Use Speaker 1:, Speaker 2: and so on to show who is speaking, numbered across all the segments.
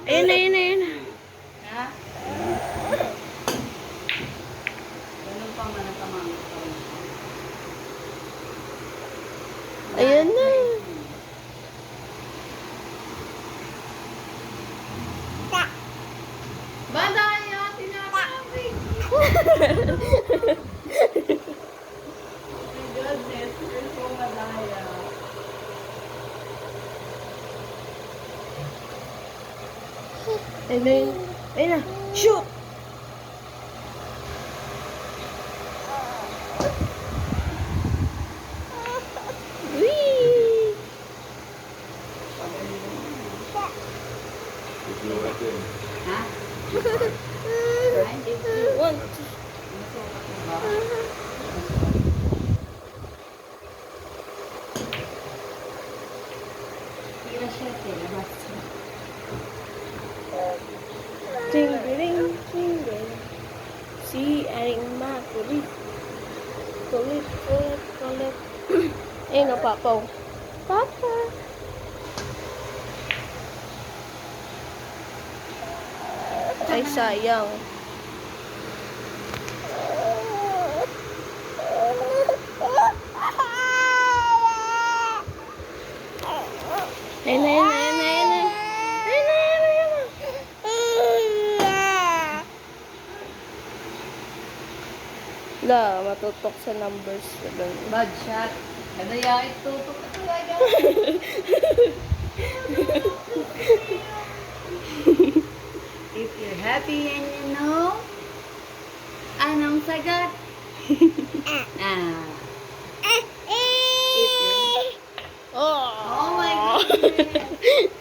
Speaker 1: Ayun na, ayun na, ayun na.
Speaker 2: Ha? Ganun pa man ang tamang.
Speaker 1: Ayun na.
Speaker 2: Badaya, tinasabi. Oh my goodness, you're so madaya.
Speaker 1: Ayun na, ayun. Ayun na. Shoot! Whee!
Speaker 2: Ha?
Speaker 1: One.
Speaker 2: Tira siya, labas.
Speaker 1: Tingling, tingling. Si Aling Ma, kulit. Kulit, kulit, kulit. Ayun o, Papaw. Papa. Ay, sayang. Ayun na, ayun na, ayun na, ayun na. Ayun na, ayun na, ayun na. La, matutok sa numbers.
Speaker 2: Bad shot. Kadaya ito. Talaga. If you're happy and you know, anong sagot? Ah. If you're... Oh my goodness.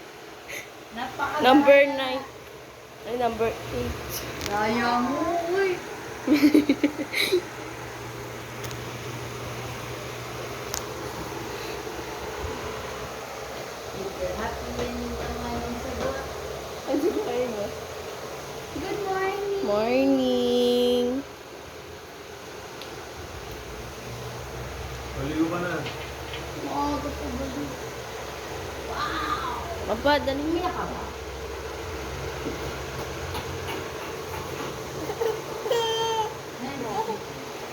Speaker 2: Napakaganda.
Speaker 1: Number 9. Ay, number 8.
Speaker 2: Kaya mo, uy. If you're happy and you know, anong sagot?
Speaker 1: Ano ba kayo mo?
Speaker 2: Good morning.
Speaker 1: Morning.
Speaker 3: Maligo ka na.
Speaker 2: Oh, gusto mo. Wow.
Speaker 1: Papa, dali mo.
Speaker 2: Umiyak ka ba?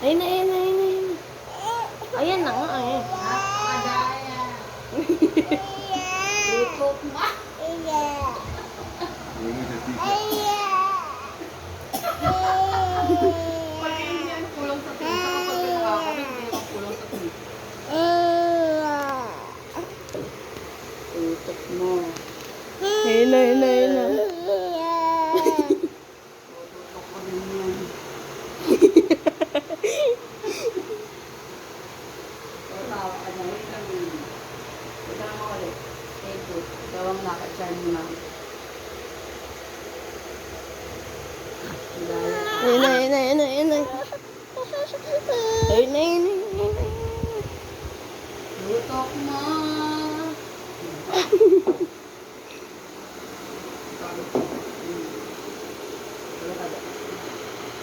Speaker 1: Ayun na, ayun na, ayun na, ayun na. Ayan na nga eh.
Speaker 2: Napakadaya. Lutok mo.
Speaker 3: Hindi sa tika.
Speaker 2: Pag hindi yan kulang sa tinta kapag pinakakamit, hindi yan kulang sa tinta. Lutok mo.
Speaker 1: Ayun na, ayun na, ayun na.
Speaker 2: Lutok ko din yan. Tawa ka na. Wait lang yun. Wait lang ako ulit. Thank you. Ikaw ang nakacharm mo na.
Speaker 1: Ayun na, ayun na, ayun na, ayun na. Ayun na, ayun na, ayun na.
Speaker 2: Lutok mo.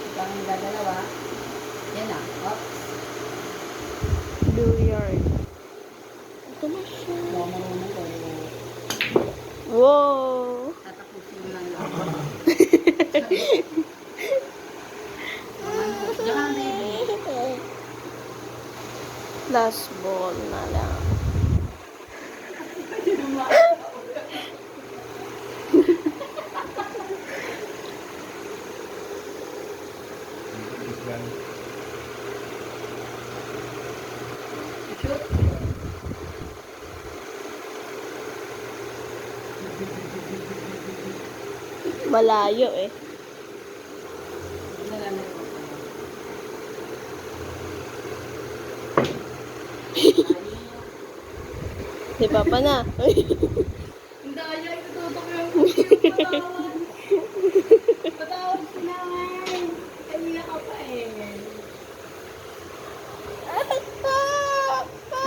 Speaker 2: Ikaw ang gagalawa. Yan na. Oops.
Speaker 1: Blue yard. Ito na siya.
Speaker 2: Huwag marunong ko.
Speaker 1: Wow.
Speaker 2: Tatapusin mo lang lang. Diyan ka na, baby.
Speaker 1: Last ball na lang.
Speaker 2: Shoot.
Speaker 1: Malayo eh.
Speaker 2: Nalamit ko.
Speaker 1: Si Papa na.
Speaker 2: Ang daya, itututok yung patawan. Patawan ko naman. Kanina ka pa eh.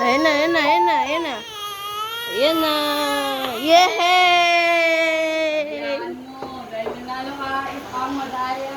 Speaker 1: Ayun na, ayun na, ayun na, ayun na. Ayun na. Yay!
Speaker 2: Hayaan mo. Dahil nanalo ka, ikaw ang madaya.